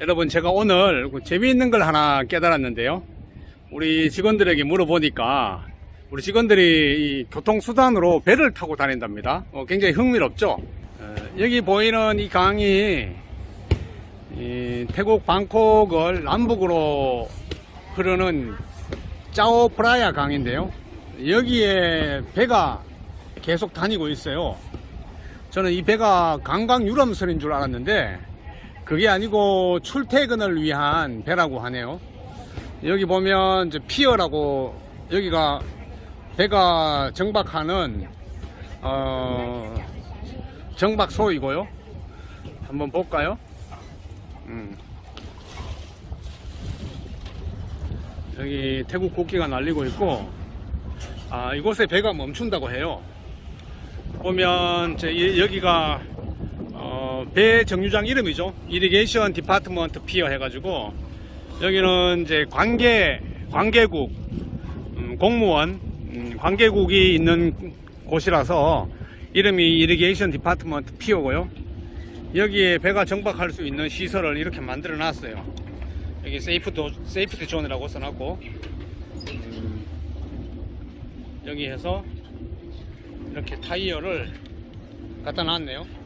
여러분, 제가 오늘 재미있는 걸 하나 깨달았는데요. 우리 직원들에게 물어보니까 우리 직원들이 이 교통수단으로 배를 타고 다닌답니다. 굉장히 흥미롭죠. 여기 보이는 이 강이 태국 방콕을 남북으로 흐르는 짜오프라야 강인데요. 여기에 배가 계속 다니고 있어요. 저는 이 배가 관광 유람선인 줄 알았는데 그게 아니고 출퇴근을 위한 배라고 하네요. 여기 보면 이제 피어라고, 여기가 배가 정박하는 정박소이고요. 한번 볼까요? 여기 태국 국기가 날리고 있고, 이곳에 배가 멈춘다고 해요. 보면 여기가 배 정류장 이름이죠. 이리게이션 디파트먼트 피어 해가지고, 여기는 이제 관계국, 공무원, 관계국이 있는 곳이라서 이름이 이리게이션 디파트먼트 피어고요. 여기에 배가 정박할 수 있는 시설을 이렇게 만들어 놨어요. 여기 세이프티 존이라고 써놨고, 여기 해서 이렇게 타이어를 갖다 놨네요.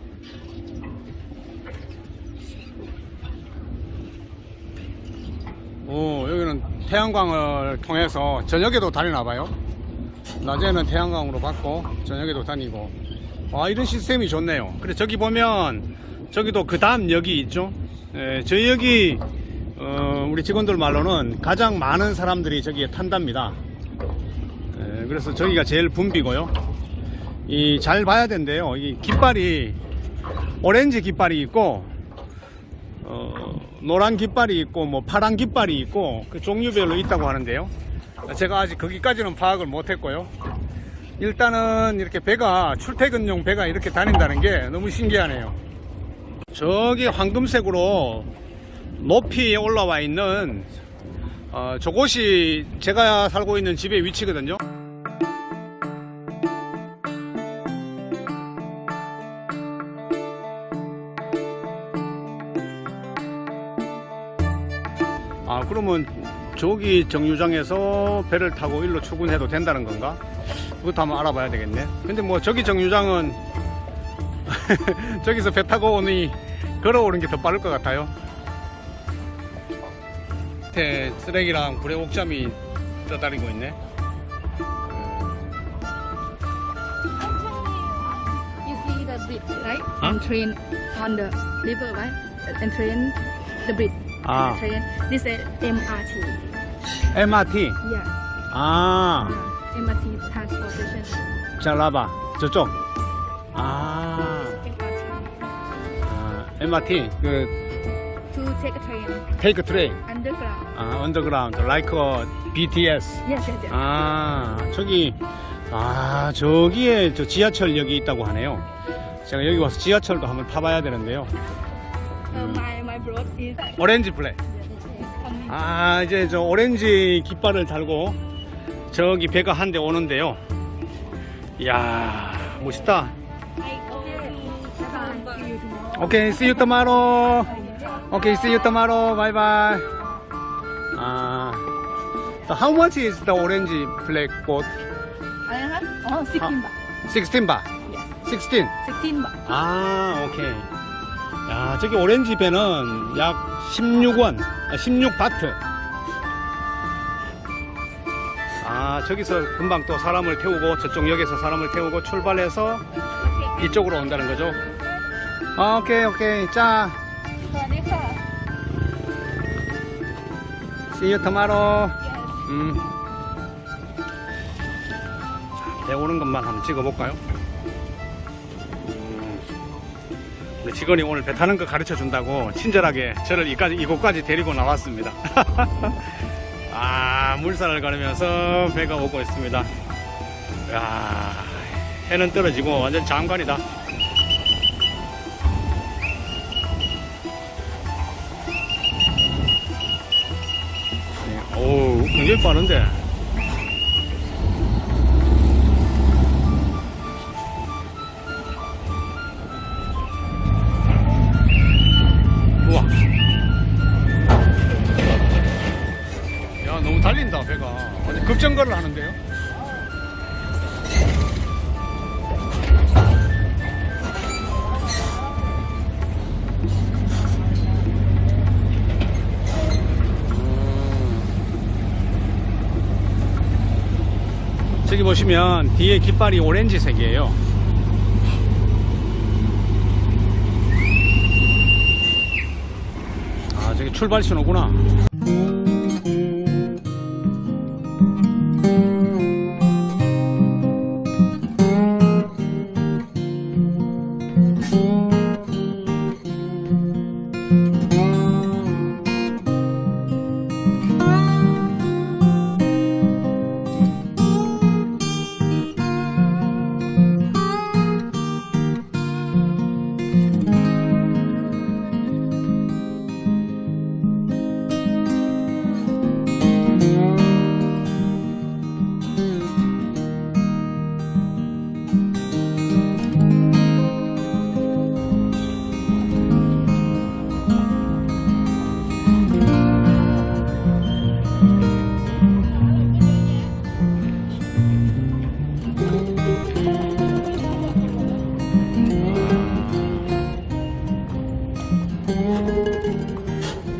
여기는 태양광을 통해서 저녁에도 다니나봐요. 낮에는 태양광으로 받고 저녁에도 다니고, 이런 시스템이 좋네요. 그래, 저기 보면 저기도 그 다음 역이 있죠. 저 역이 우리 직원들 말로는 가장 많은 사람들이 저기에 탄답니다. 그래서 저기가 제일 붐비고요. 잘 봐야 된대요. 이 깃발이 오렌지 깃발이 있고, 노란 깃발이 있고, 뭐 파란 깃발이 있고, 그 종류별로 있다고 하는데요. 제가 아직 거기까지는 파악을 못했고요. 일단은 이렇게 배가, 출퇴근용 배가 이렇게 다닌다는 게 너무 신기하네요. 저기 황금색으로 높이 올라와 있는 저곳이 제가 살고 있는 집의 위치거든요. 그러면 저기 정류장에서 배를 타고 일로 출근해도 된다는 건가? 그것도 한번 알아봐야 되겠네. 근데 뭐 저기 정류장은 저기서 배 타고 오니 걸어오는 게 더 빠를 것 같아요. 밑에 쓰레기랑 구레옥잠이 떠다니고 있네. You see the bridge, right? And train on the river, right? And train the bridge. Train. This is MRT. MRT? Yeah. MRT transportation. 자, 라봐. 저쪽. MRT. To take a train. Take a train. Underground. Underground. Like BTS. Yes. 저기에 저 지하철역이 있다고 하네요. 제가 여기 와서 지하철도 한번 타봐야 되는데요. My road is. 오렌지 플랫. 이제 저 오렌지 깃발을 달고 저기 배가 한 대 오는데요. 이야, 멋있다. Okay, see you tomorrow. Okay, see you tomorrow. Bye bye. So how much is the orange flag boat? 16 baht. 16 baht. Yes. 16. 16 baht. 오케이. 야, 저기 오렌지 배는 약 16원, 16바트. 저기서 금방 또 사람을 태우고, 저쪽 역에서 사람을 태우고 출발해서 이쪽으로 온다는 거죠. 오케이. 자. See you tomorrow. 배 오는 것만 한번 찍어볼까요? 우리 직원이 오늘 배 타는 거 가르쳐 준다고 친절하게 저를 이곳까지 데리고 나왔습니다. 물살을 가르면서 배가 오고 있습니다. 이야, 해는 떨어지고 완전 장관이다. 굉장히 빠른데. 우와. 급정거를 하는데요. 저기 보시면 뒤에 깃발이 오렌지색이에요. 아, 저기 출발 신호구나.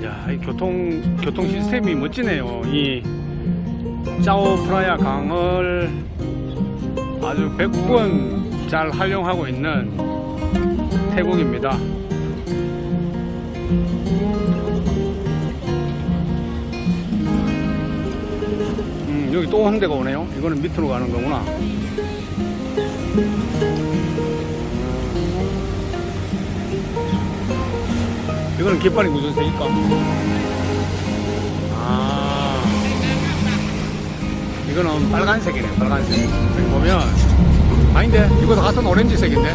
야, 이 교통 시스템이 멋지네요. 이 짜오 프라야 강을 아주 100번 잘 활용하고 있는 태국입니다. 여기 또 한 대가 오네요. 이거는 밑으로 가는 거구나. 이거는 깃발이 무슨 색일까? 아, 이거는 빨간색이네. 빨간색. 여기 보면 아닌데, 이거도 같은 오렌지색인데.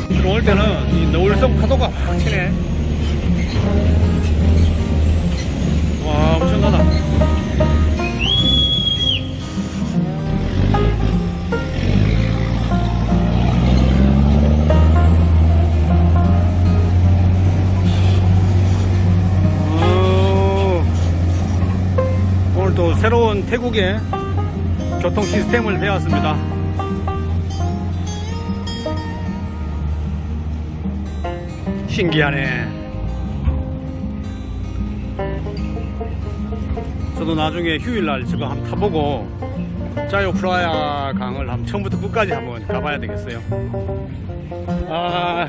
들어올 때는 이 노을성 파도가 확 치네. 와, 엄청나다. 오늘 또 새로운 태국의 교통 시스템을 배웠습니다. 신기하네. 저도 나중에 휴일날 저거 한번 타보고 짜요 프라야 강을 한번 처음부터 끝까지 한번 가봐야 되겠어요. 아,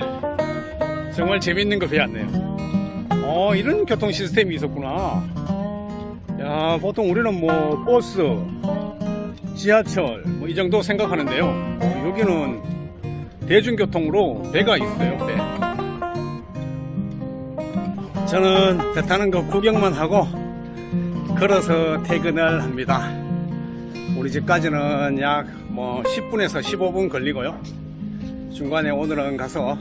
정말 재밌는 거 배웠네요. 이런 교통 시스템이 있었구나. 야, 보통 우리는 뭐 버스, 지하철 뭐 이 정도 생각하는데요. 여기는 대중교통으로 배가 있어요. 배. 저는 배 타는 거 구경만 하고 걸어서 퇴근을 합니다. 우리 집까지는 약 뭐 10분에서 15분 걸리고요. 중간에 오늘은 가서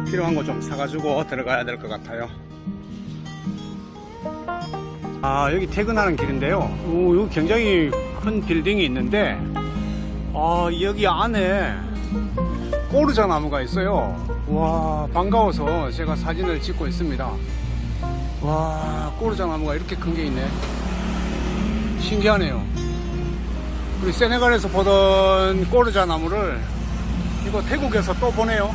필요한 거 좀 사가지고 들어가야 될 것 같아요. 아, 여기 퇴근하는 길인데요. 여기 굉장히 큰 빌딩이 있는데, 아, 여기 안에 꼬르자 나무가 있어요. 와, 반가워서 제가 사진을 찍고 있습니다. 와, 꼬르자 나무가 이렇게 큰 게 있네. 신기하네요. 우리 세네갈에서 보던 꼬르자 나무를 이거 태국에서 또 보네요.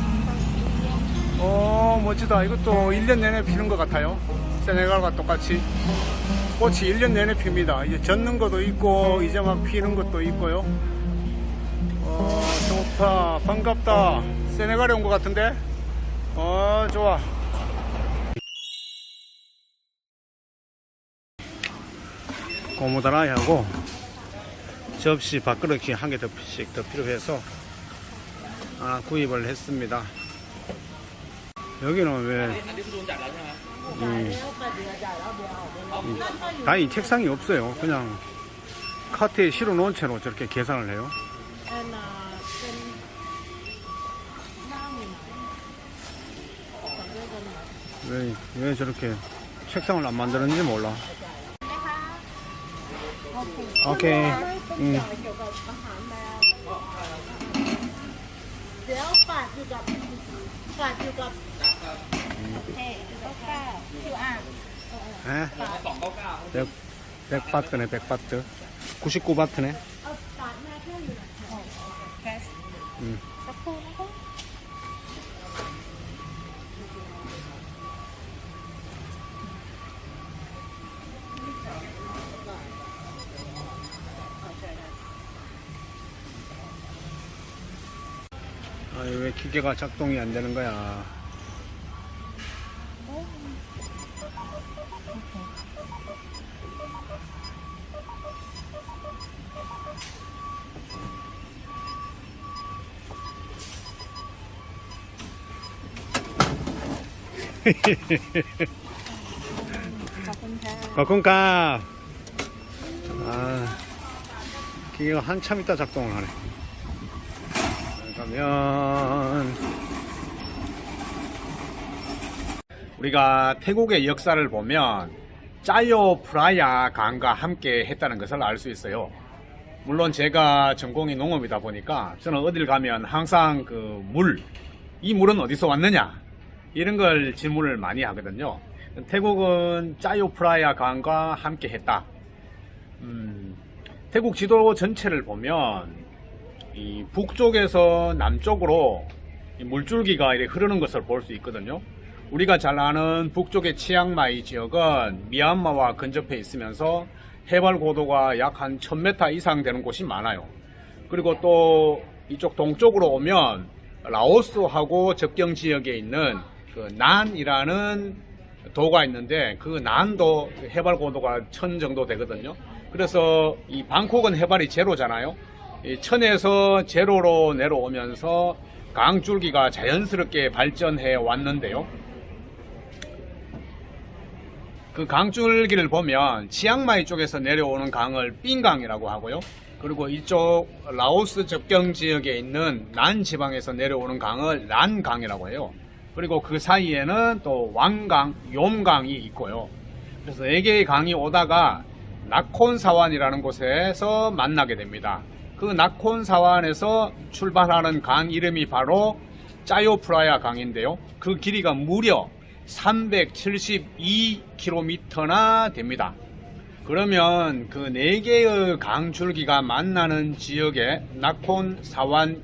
멋지다. 이것도 1년 내내 피는 것 같아요. 세네갈과 똑같이 꽃이 1년 내내 핍니다. 이제 젖는 것도 있고 이제 막 피는 것도 있고요. 좋다. 반갑다. 세네갈에 온 것 같은데. 좋아. 고무다라이하고 접시 밥그릇이 한 개 더씩 더 필요해서 구입을 했습니다. 여기는 왜 다이 책상이 없어요. 그냥 카트에 실어 놓은 채로 저렇게 계산을 해요. 왜 저렇게 책상을 안 만드는지 몰라. 오케이. เดี๋ยวฝากอยู่กับฝากอยู่กับเฮ้99อยู่อ่าง 에? 100바트네 100바트 99바트네 เอาฝากแม่เครื่องอยู่ไหน แคส สักครู่นะคะ 아, 왜 기계가 작동이 안 되는 거야? 거kun가. 아, 기계가 한참 있다 작동을 하네. 그러면 우리가 태국의 역사를 보면 짜요 프라야 강과 함께 했다는 것을 알 수 있어요. 물론 제가 전공이 농업이다 보니까 저는 어딜 가면 항상 그 이 물은 어디서 왔느냐 이런 걸 질문을 많이 하거든요. 태국은 짜요 프라야 강과 함께 했다. 태국 지도 전체를 보면 이 북쪽에서 남쪽으로 이 물줄기가 이렇게 흐르는 것을 볼 수 있거든요. 우리가 잘 아는 북쪽의 치앙마이 지역은 미얀마와 근접해 있으면서 해발 고도가 약 한 1000m 이상 되는 곳이 많아요. 그리고 또 이쪽 동쪽으로 오면 라오스하고 접경 지역에 있는 그 난이라는 도가 있는데 그 난도 해발 고도가 1000 정도 되거든요. 그래서 이 방콕은 해발이 제로잖아요. 이 1000에서 제로로 내려오면서 강줄기가 자연스럽게 발전해 왔는데요. 그 강줄기를 보면 치앙마이 쪽에서 내려오는 강을 삥강이라고 하고요. 그리고 이쪽 라오스 접경 지역에 있는 난 지방에서 내려오는 강을 란강이라고 해요. 그리고 그 사이에는 또 왕강, 욤강이 있고요. 그래서 4개의 강이 오다가 나콘사완이라는 곳에서 만나게 됩니다. 그 나콘사완에서 출발하는 강 이름이 바로 짜요프라야 강인데요. 그 길이가 무려 372km나 됩니다. 그러면 그 4개의 강 줄기가 만나는 지역의 나콘사완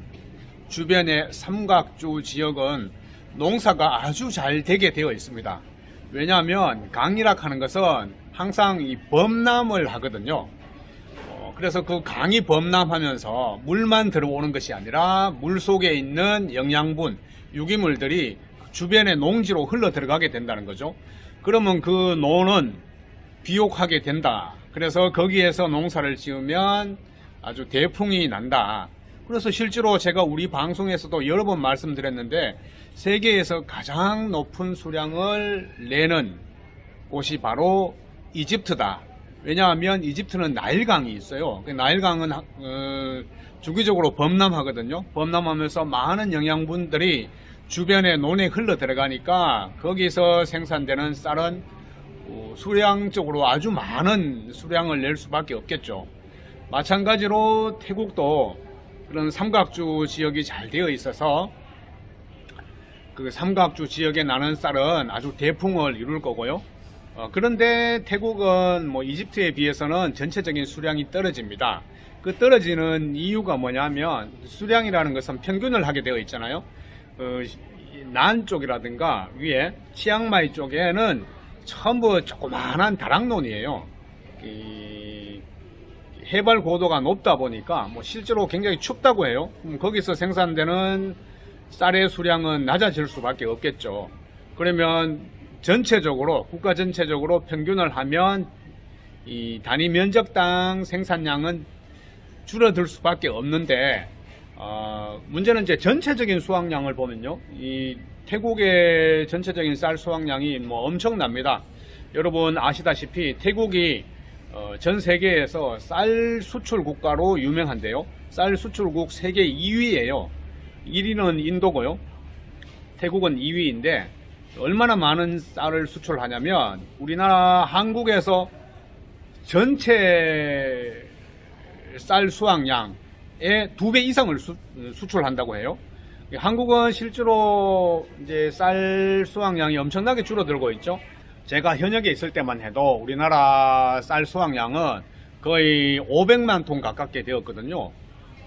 주변의 삼각주 지역은 농사가 아주 잘 되게 되어 있습니다. 왜냐하면 강이라 하는 것은 항상 이 범람을 하거든요. 그래서 그 강이 범람하면서 물만 들어오는 것이 아니라 물 속에 있는 영양분, 유기물들이 주변의 농지로 흘러 들어가게 된다는 거죠. 그러면 그 노는 비옥하게 된다. 그래서 거기에서 농사를 지으면 아주 대풍이 난다. 그래서 실제로 제가 우리 방송에서도 여러 번 말씀드렸는데 세계에서 가장 높은 수량을 내는 곳이 바로 이집트다. 왜냐하면 이집트는 나일강이 있어요. 나일강은 주기적으로 범람하거든요. 범람하면서 많은 영양분들이 주변의 논에 흘러 들어가니까 거기서 생산되는 쌀은 수량적으로 아주 많은 수량을 낼 수밖에 없겠죠. 마찬가지로 태국도 그런 삼각주 지역이 잘 되어 있어서 그 삼각주 지역에 나는 쌀은 아주 대풍을 이룰 거고요. 그런데 태국은 뭐 이집트에 비해서는 전체적인 수량이 떨어집니다. 그 떨어지는 이유가 뭐냐면 수량이라는 것은 평균을 하게 되어 있잖아요. 난 쪽이라든가 위에 치앙마이 쪽에는 전부 조그만한 다락논이에요. 해발 고도가 높다 보니까 뭐 실제로 굉장히 춥다고 해요. 거기서 생산되는 쌀의 수량은 낮아질 수밖에 없겠죠. 그러면 전체적으로 국가 전체적으로 평균을 하면 이 단위 면적당 생산량은 줄어들 수밖에 없는데 문제는 이제 전체적인 수확량을 보면요, 이 태국의 전체적인 쌀 수확량이 뭐 엄청납니다. 여러분 아시다시피 태국이 전 세계에서 쌀 수출 국가로 유명한데요. 쌀 수출국 세계 2위예요. 1위는 인도고요. 태국은 2위인데 얼마나 많은 쌀을 수출하냐면 우리나라 한국에서 전체 쌀 수확량의 2배 이상을 수출한다고 해요. 한국은 실제로 이제 쌀 수확량이 엄청나게 줄어들고 있죠. 제가 현역에 있을 때만 해도 우리나라 쌀 수확량은 거의 500만 톤 가깝게 되었거든요.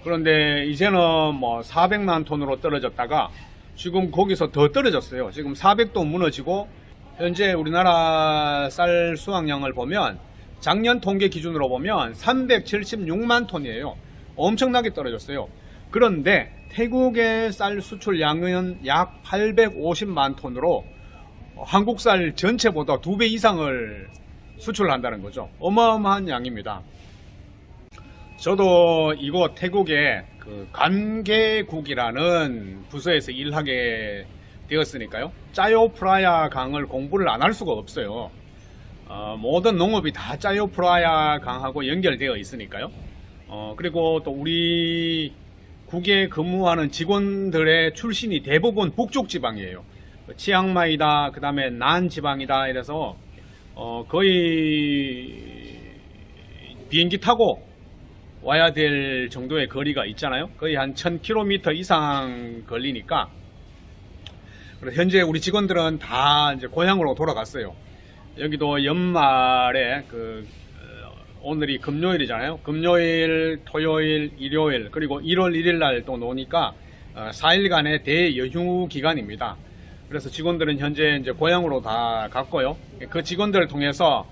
그런데 이제는 뭐 400만 톤으로 떨어졌다가 지금 거기서 더 떨어졌어요. 지금 400도 무너지고 현재 우리나라 쌀 수확량을 보면 작년 통계 기준으로 보면 376만 톤이에요. 엄청나게 떨어졌어요. 그런데 태국의 쌀 수출량은 약 850만 톤으로 한국 쌀 전체보다 2배 이상을 수출한다는 거죠. 어마어마한 양입니다. 저도 이곳 태국의 그 관계국이라는 부서에서 일하게 되었으니까요. 짜요프라야 강을 공부를 안 할 수가 없어요. 모든 농업이 다 짜요프라야 강하고 연결되어 있으니까요. 그리고 또 우리 국에 근무하는 직원들의 출신이 대부분 북쪽 지방이에요. 치앙마이다, 그 다음에 난 지방이다 이래서 거의 비행기 타고 와야 될 정도의 거리가 있잖아요. 거의 한 1000km 이상 걸리니까. 그래서 현재 우리 직원들은 다 이제 고향으로 돌아갔어요. 여기도 연말에 오늘이 금요일이잖아요. 금요일, 토요일, 일요일, 그리고 1월 1일 날 또 노니까 4일간의 대여휴 기간입니다. 그래서 직원들은 현재 이제 고향으로 다 갔고요. 그 직원들을 통해서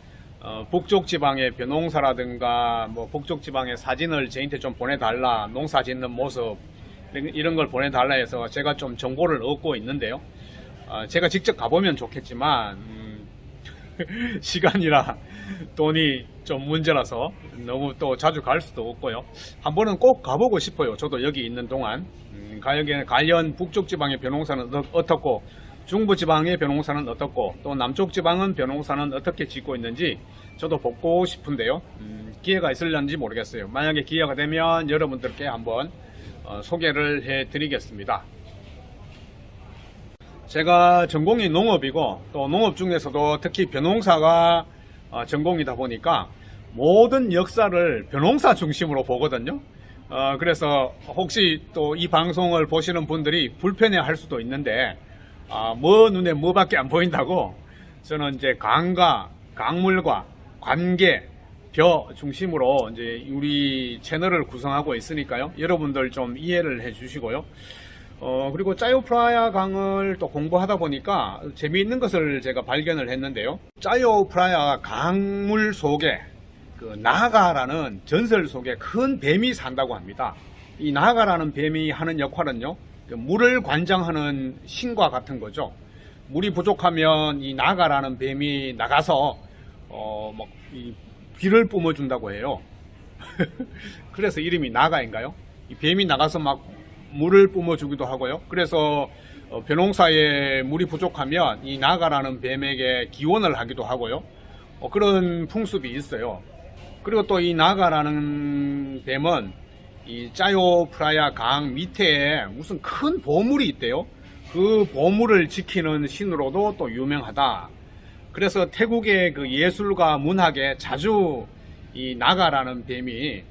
북쪽 지방의 벼농사라든가 뭐 북쪽 지방의 사진을 저한테 좀 보내달라, 농사 짓는 모습 이런 걸 보내달라 해서 제가 좀 정보를 얻고 있는데요. 제가 직접 가보면 좋겠지만 시간이나 돈이 좀 문제라서 너무 또 자주 갈 수도 없고요. 한 번은 꼭 가보고 싶어요. 저도 여기 있는 동안 과연 북쪽 지방의 벼농사는 어떻고 중부 지방의 벼농사는 어떻고 또 남쪽 지방은 벼농사는 어떻게 짓고 있는지 저도 보고 싶은데요. 기회가 있을런지 모르겠어요. 만약에 기회가 되면 여러분들께 한번 소개를 해 드리겠습니다. 제가 전공이 농업이고 또 농업 중에서도 특히 벼농사가 전공이다 보니까 모든 역사를 벼농사 중심으로 보거든요. 그래서 혹시 또 이 방송을 보시는 분들이 불편해 할 수도 있는데 뭐 눈에 뭐밖에 안 보인다고 저는 이제 강과 강물과 관계 벼 중심으로 이제 우리 채널을 구성하고 있으니까요. 여러분들 좀 이해를 해 주시고요. 그리고 짜요프라야 강을 또 공부하다 보니까 재미있는 것을 제가 발견을 했는데요. 짜요프라야 강물 속에 그 나가라는 전설 속에 큰 뱀이 산다고 합니다. 이 나가라는 뱀이 하는 역할은요, 물을 관장하는 신과 같은 거죠. 물이 부족하면 이 나가라는 뱀이 나가서 이 비를 뿜어준다고 해요. 그래서 이름이 나가인가요? 이 뱀이 나가서 막 물을 뿜어주기도 하고요. 그래서 벼농사에 물이 부족하면 이 나가라는 뱀에게 기원을 하기도 하고요. 그런 풍습이 있어요. 그리고 또 이 나가라는 뱀은 이 짜요프라야 강 밑에 무슨 큰 보물이 있대요. 그 보물을 지키는 신으로도 또 유명하다. 그래서 태국의 그 예술과 문학에 자주 이 나가라는 뱀이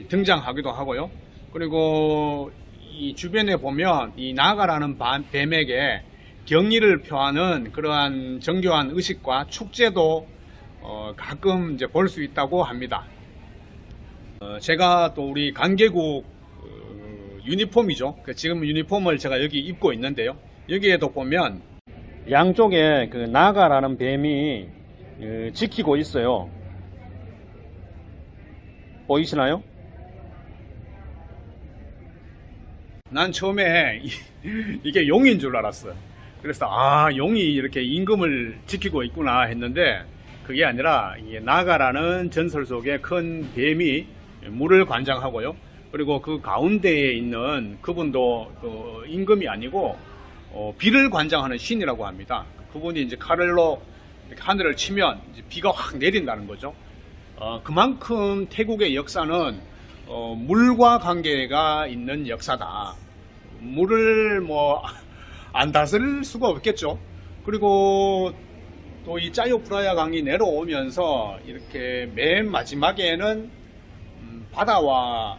등장하기도 하고요. 그리고 이 주변에 보면 이 나가라는 뱀에게 경의를 표하는 그러한 정교한 의식과 축제도 가끔 이제 볼 수 있다고 합니다. 제가 또 우리 관계국 유니폼이죠. 지금 유니폼을 제가 여기 입고 있는데요. 여기에도 보면 양쪽에 그 나가라는 뱀이 지키고 있어요. 보이시나요? 난 처음에 이게 용인 줄 알았어요. 그래서 용이 이렇게 임금을 지키고 있구나 했는데 그게 아니라 이게 나가라는 전설 속에 큰 뱀이 물을 관장하고요. 그리고 그 가운데에 있는 그분도 임금이 아니고 비를 관장하는 신이라고 합니다. 그분이 이제 칼로 이렇게 하늘을 치면 이제 비가 확 내린다는 거죠. 그만큼 태국의 역사는 물과 관계가 있는 역사다. 물을 안 다스릴 수가 없겠죠. 그리고 또 이 짜요프라야 강이 내려오면서 이렇게 맨 마지막에는 바다와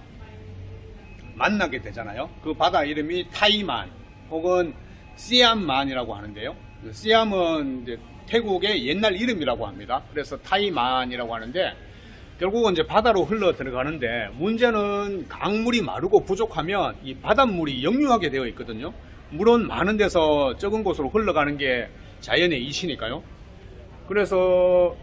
만나게 되잖아요. 그 바다 이름이 타이만 혹은 시암만이라고 하는데요. 시암은 이제 태국의 옛날 이름이라고 합니다. 그래서 타이만이라고 하는데 결국은 이제 바다로 흘러 들어가는데 문제는 강물이 마르고 부족하면 이 바닷물이 역류하게 되어 있거든요. 물은 많은 데서 적은 곳으로 흘러가는 게 자연의 이치니까요. 그래서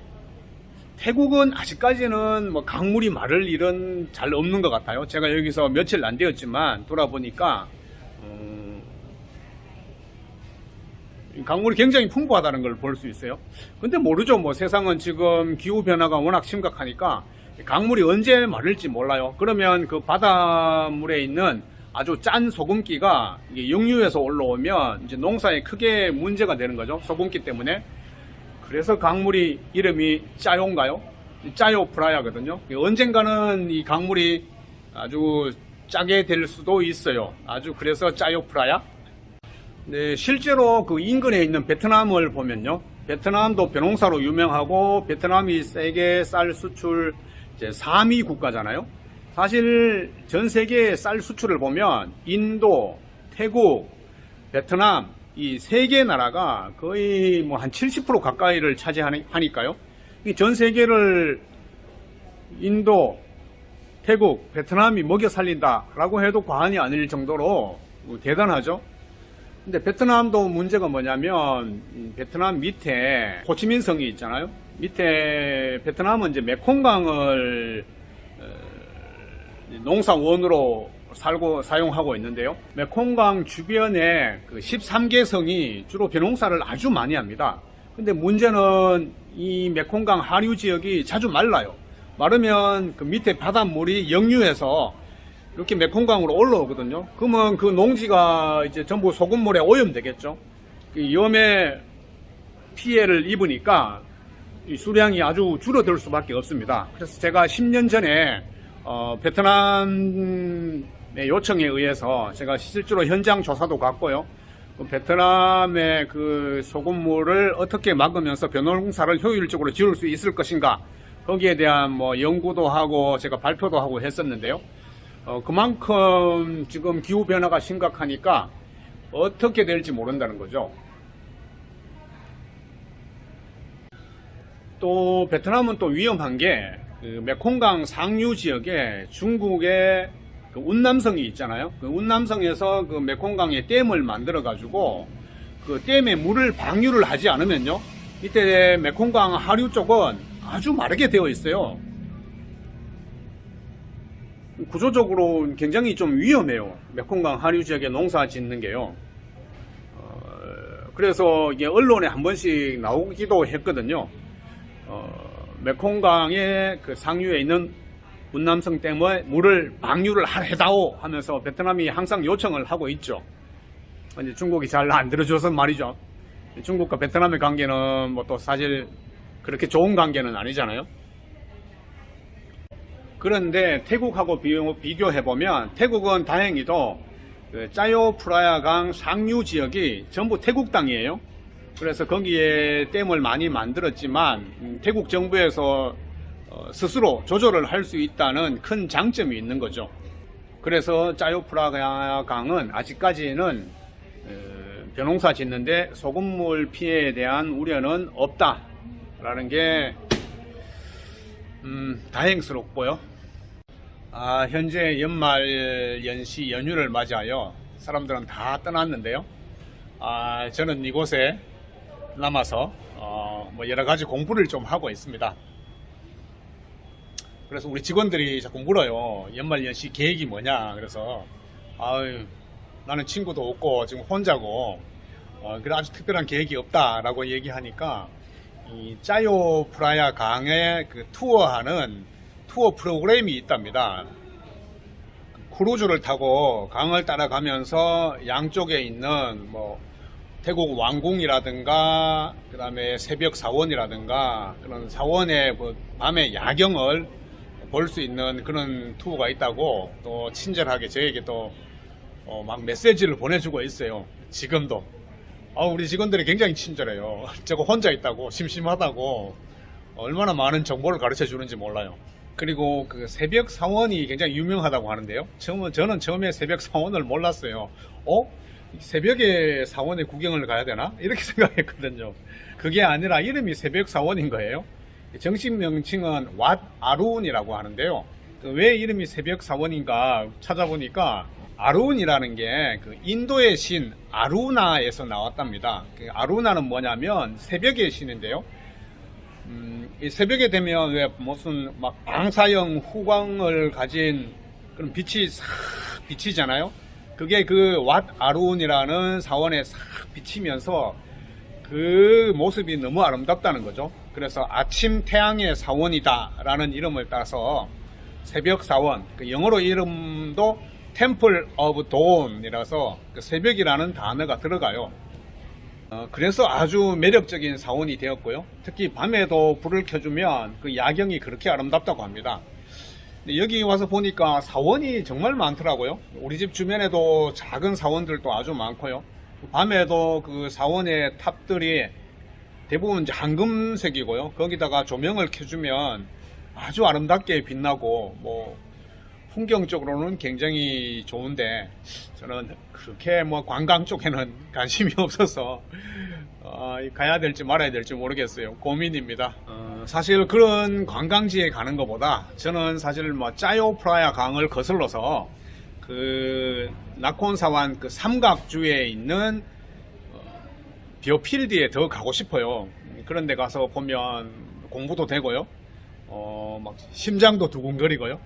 태국은 아직까지는 뭐 강물이 마를 일은 잘 없는 것 같아요. 제가 여기서 며칠 안 되었지만 돌아보니까 강물이 굉장히 풍부하다는 걸 볼 수 있어요. 근데 모르죠. 뭐 세상은 지금 기후변화가 워낙 심각하니까 강물이 언제 마를지 몰라요. 그러면 그 바닷물에 있는 아주 짠 소금기가 이게 역류해서 올라오면 이제 농사에 크게 문제가 되는 거죠. 소금기 때문에. 그래서 강물이 이름이 짜요인가요? 짜요 프라야거든요. 언젠가는 이 강물이 아주 짜게 될 수도 있어요. 아주 그래서 짜요 프라야. 네, 실제로 그 인근에 있는 베트남을 보면요. 베트남도 벼농사로 유명하고 베트남이 세계 쌀 수출 이제 3위 국가잖아요. 사실 전 세계 쌀 수출을 보면 인도, 태국, 베트남 이 세 개 나라가 거의 뭐 한 70% 가까이를 차지하니까요. 전 세계를 인도, 태국, 베트남이 먹여 살린다라고 해도 과언이 아닐 정도로 대단하죠. 근데 베트남도 문제가 뭐냐면 베트남 밑에 호치민성이 있잖아요. 밑에 베트남은 이제 메콩강을 농사원으로 사용하고 있는데요. 메콩강 주변에 그 13개 성이 주로 벼농사를 아주 많이 합니다. 근데 문제는 이 메콩강 하류 지역이 자주 말라요. 마르면 그 밑에 바닷물이 역류해서 이렇게 메콩강으로 올라오거든요. 그러면 그 농지가 이제 전부 소금물에 오염되겠죠. 그 염에 피해를 입으니까 이 수량이 아주 줄어들 수밖에 없습니다. 그래서 제가 10년 전에 베트남의 요청에 의해서 제가 실제로 현장 조사도 갔고요. 그 베트남의 그 소금물을 어떻게 막으면서 벼농사를 효율적으로 지을 수 있을 것인가 거기에 대한 뭐 연구도 하고 제가 발표도 하고 했었는데요. 그만큼 지금 기후변화가 심각하니까 어떻게 될지 모른다는 거죠. 또 베트남은 또 위험한 게 그 메콩강 상류 지역에 중국의 그 운남성이 있잖아요. 그 운남성에서 그 메콩강에 댐을 만들어 가지고 그 댐에 물을 방류를 하지 않으면요, 이때 메콩강 하류 쪽은 아주 마르게 되어 있어요. 구조적으로 굉장히 좀 위험해요. 메콩강 하류 지역에 농사 짓는 게요. 그래서 이게 언론에 한 번씩 나오기도 했거든요. 메콩강의 그 상류에 있는 운남성 댐에 물을 방류를 해다오 하면서 베트남이 항상 요청을 하고 있죠. 이제 중국이 잘 안 들어줘서 말이죠. 중국과 베트남의 관계는 뭐 또 사실 그렇게 좋은 관계는 아니잖아요. 그런데 태국하고 비교해보면 태국은 다행히도 그 짜요 프라야강 상류 지역이 전부 태국 땅이에요. 그래서 거기에 댐을 많이 만들었지만 태국 정부에서 스스로 조절을 할 수 있다는 큰 장점이 있는 거죠. 그래서 짜요 프라야강은 아직까지는 벼농사 짓는데 소금물 피해에 대한 우려는 없다라는 게 다행스럽고요. 현재 연말 연시 연휴를 맞이하여 사람들은 다 떠났는데요. 저는 이곳에 남아서 뭐 여러 가지 공부를 좀 하고 있습니다. 그래서 우리 직원들이 자꾸 물어요. 연말 연시 계획이 뭐냐. 그래서 나는 친구도 없고 지금 혼자고 그래 아주 특별한 계획이 없다라고 얘기하니까 이 짜요 프라야 강에 그 투어하는 투어 프로그램이 있답니다. 크루즈를 타고 강을 따라가면서 양쪽에 있는 뭐 태국 왕궁이라든가 그 다음에 새벽 사원이라든가 그런 사원의 그 밤의 야경을 볼 수 있는 그런 투어가 있다고 또 친절하게 저에게 또 막 메시지를 보내주고 있어요. 지금도 우리 직원들이 굉장히 친절해요. 저거 혼자 있다고 심심하다고 얼마나 많은 정보를 가르쳐 주는지 몰라요. 그리고 그 새벽 사원이 굉장히 유명하다고 하는데요. 저는 처음에 새벽 사원을 몰랐어요. 새벽에 사원에 구경을 가야 되나? 이렇게 생각했거든요. 그게 아니라 이름이 새벽 사원인 거예요. 정식 명칭은 왓 아룬이라고 하는데요. 왜 이름이 새벽 사원인가 찾아보니까 아룬이라는 게 그 인도의 신 아루나에서 나왔답니다. 그 아루나는 뭐냐면 새벽의 신인데요. 이 새벽에 되면 왜 무슨 막 방사형 후광을 가진 그런 빛이 싹 비치잖아요. 그게 그 왓 아룬이라는 사원에 싹 비치면서 그 모습이 너무 아름답다는 거죠. 그래서 아침 태양의 사원이다 라는 이름을 따서 새벽 사원, 그 영어로 이름도 Temple of Dawn이라서 그 새벽이라는 단어가 들어가요. 그래서 아주 매력적인 사원이 되었고요. 특히 밤에도 불을 켜주면 그 야경이 그렇게 아름답다고 합니다. 여기 와서 보니까 사원이 정말 많더라고요. 우리 집 주변에도 작은 사원들도 아주 많고요. 밤에도 그 사원의 탑들이 대부분 이제 황금색이고요. 거기다가 조명을 켜주면 아주 아름답게 빛나고 뭐 풍경적으로는 굉장히 좋은데 저는 그렇게 뭐 관광 쪽에는 관심이 없어서 가야 될지 말아야 될지 모르겠어요. 고민입니다. 사실 그런 관광지에 가는 것보다 저는 사실 뭐 짜요프라야 강을 거슬러서 그 나콘사완 그 삼각주에 있는 비오필드에 더 가고 싶어요. 그런 데 가서 보면 공부도 되고요. 막 심장도 두근거리고요.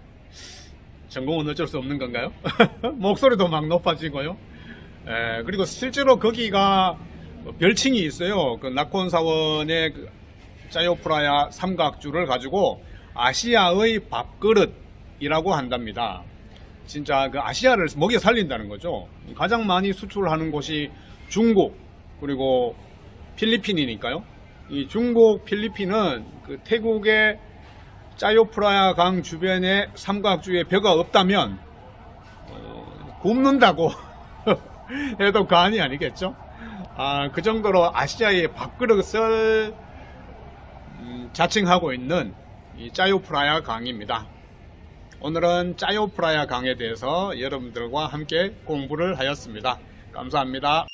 전공은 어쩔 수 없는 건가요? 목소리도 막 높아지고요. 그리고 실제로 거기가 별칭이 있어요. 그 나콘사원의 그 짜요프라야 삼각주를 가지고 아시아의 밥그릇이라고 한답니다. 진짜 그 아시아를 먹여 살린다는 거죠. 가장 많이 수출하는 곳이 중국 그리고 필리핀이니까요. 이 중국, 필리핀은 그 태국의 짜요프라야 강 주변에 삼각주에 벼가 없다면 굶는다고 해도 과언이 아니겠죠. 그 정도로 아시아의 밥그릇을 자칭하고 있는 이 짜요프라야 강입니다. 오늘은 짜요프라야 강에 대해서 여러분들과 함께 공부를 하였습니다. 감사합니다.